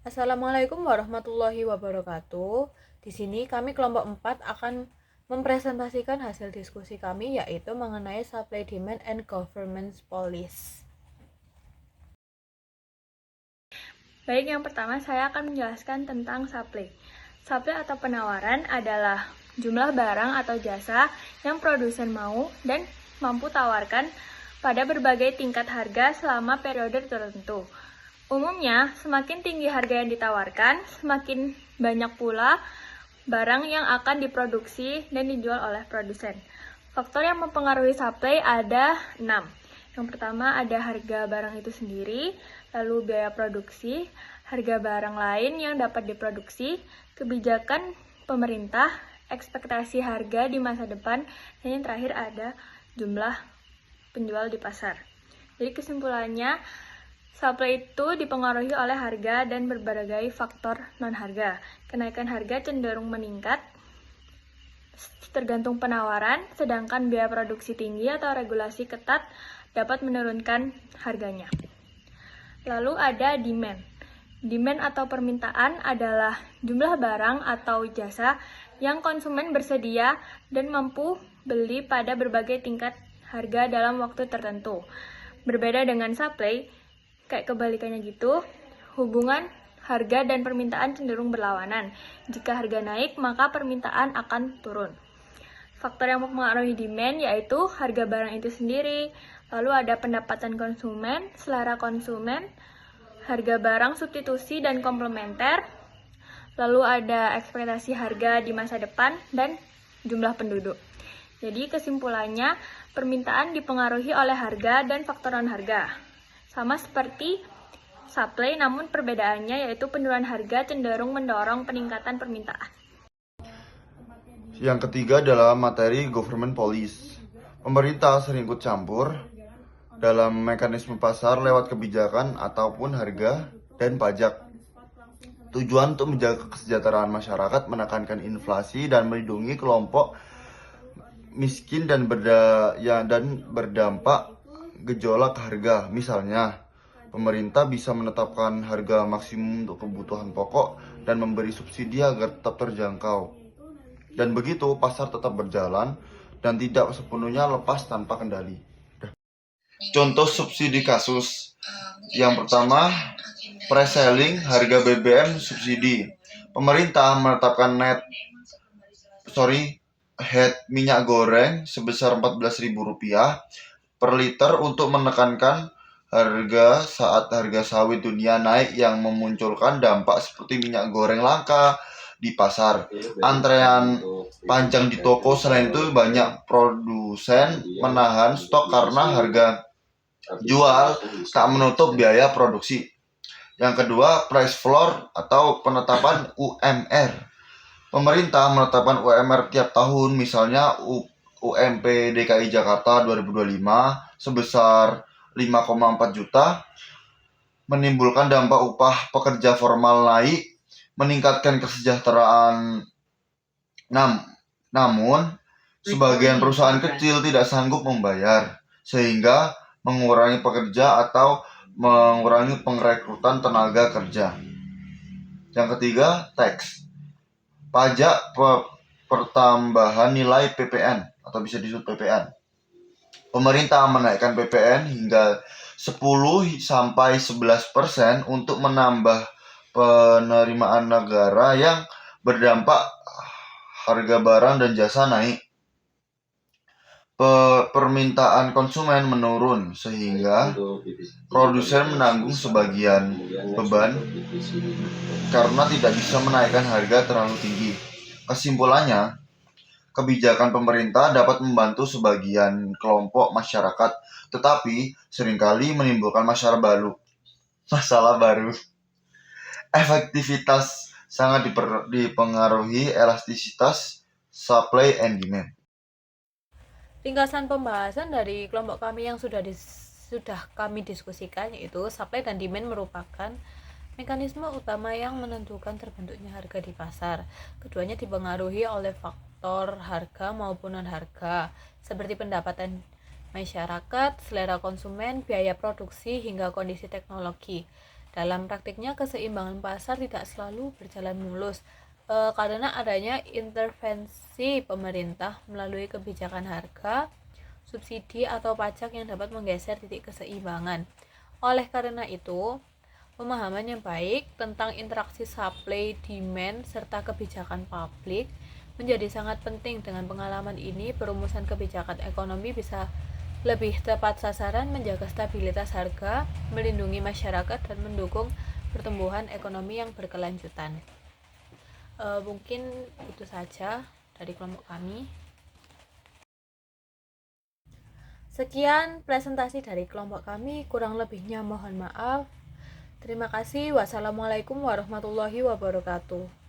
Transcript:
Assalamualaikum warahmatullahi wabarakatuh. Di sini kami kelompok 4 akan mempresentasikan hasil diskusi kami yaitu mengenai supply demand and government policy. Baik, yang pertama saya akan menjelaskan tentang supply. Supply atau penawaran adalah jumlah barang atau jasa yang produsen mau dan mampu tawarkan pada berbagai tingkat harga selama periode tertentu. Umumnya, semakin tinggi harga yang ditawarkan, semakin banyak pula barang yang akan diproduksi dan dijual oleh produsen. Faktor yang mempengaruhi supply ada 6. Yang pertama ada harga barang itu sendiri, lalu biaya produksi, harga barang lain yang dapat diproduksi, kebijakan pemerintah, ekspektasi harga di masa depan, dan yang terakhir ada jumlah penjual di pasar. Jadi kesimpulannya, supply itu dipengaruhi oleh harga dan berbagai faktor non-harga. Kenaikan harga cenderung meningkat tergantung penawaran, sedangkan biaya produksi tinggi atau regulasi ketat dapat menurunkan harganya. Lalu ada demand. Demand atau permintaan adalah jumlah barang atau jasa yang konsumen bersedia dan mampu beli pada berbagai tingkat harga dalam waktu tertentu. Berbeda dengan supply, kayak kebalikannya gitu, hubungan harga dan permintaan cenderung berlawanan. Jika harga naik, maka permintaan akan turun. Faktor yang mempengaruhi demand yaitu harga barang itu sendiri, lalu ada pendapatan konsumen, selera konsumen, harga barang substitusi dan komplementer, lalu ada ekspektasi harga di masa depan, dan jumlah penduduk. Jadi kesimpulannya, permintaan dipengaruhi oleh harga dan faktor non-harga. Sama seperti supply, namun perbedaannya yaitu penurunan harga cenderung mendorong peningkatan permintaan. Yang ketiga adalah materi government policy. Pemerintah sering ikut campur dalam mekanisme pasar lewat kebijakan ataupun harga dan pajak. Tujuan untuk menjaga kesejahteraan masyarakat, menekankan inflasi, dan melindungi kelompok miskin dan berdampak gejolak harga. Misalnya, pemerintah bisa menetapkan harga maksimum untuk kebutuhan pokok dan memberi subsidi agar tetap terjangkau. Dan begitu pasar tetap berjalan dan tidak sepenuhnya lepas tanpa kendali. Contoh subsidi kasus. Yang pertama, pre-selling harga BBM subsidi. Pemerintah menetapkan head minyak goreng sebesar Rp14.000 per liter untuk menekankan harga saat harga sawit dunia naik yang memunculkan dampak seperti minyak goreng langka di pasar, antrean panjang di toko. Selain itu, banyak produsen menahan stok karena harga jual tak menutup biaya produksi. Yang kedua, price floor atau penetapan UMR. Pemerintah menetapkan UMR tiap tahun, misalnya UMP DKI Jakarta 2025 sebesar 5,4 juta, menimbulkan dampak upah pekerja formal naik, meningkatkan kesejahteraan. Namun, sebagian perusahaan kecil tidak sanggup membayar, sehingga mengurangi pekerja atau mengurangi pengrekrutan tenaga kerja. Yang ketiga, tax. Pajak pertambahan nilai PPN atau bisa disebut PPN. Pemerintah menaikkan PPN hingga 10-11% untuk menambah penerimaan negara yang berdampak harga barang dan jasa naik. Permintaan konsumen menurun sehingga produsen menanggung sebagian beban karena tidak bisa menaikkan harga terlalu tinggi. Kesimpulannya, kebijakan pemerintah dapat membantu sebagian kelompok masyarakat, tetapi seringkali menimbulkan masalah baru. Efektivitas sangat dipengaruhi elastisitas supply and demand. Ringkasan pembahasan dari kelompok kami yang sudah kami diskusikan yaitu supply dan demand merupakan mekanisme utama yang menentukan terbentuknya harga di pasar. Keduanya dipengaruhi oleh faktor harga maupun non-harga, seperti pendapatan masyarakat, selera konsumen, biaya produksi, hingga kondisi teknologi. Dalam praktiknya, keseimbangan pasar tidak selalu berjalan mulus karena adanya intervensi pemerintah melalui kebijakan harga, subsidi atau pajak yang dapat menggeser titik keseimbangan. Oleh karena itu, pemahaman yang baik tentang interaksi supply, demand, serta kebijakan publik menjadi sangat penting. Dengan pengalaman ini, perumusan kebijakan ekonomi bisa lebih tepat sasaran, menjaga stabilitas harga, melindungi masyarakat, dan mendukung pertumbuhan ekonomi yang berkelanjutan. Mungkin itu saja dari kelompok kami. Sekian presentasi dari kelompok kami, kurang lebihnya mohon maaf. Terima kasih. Wassalamualaikum warahmatullahi wabarakatuh.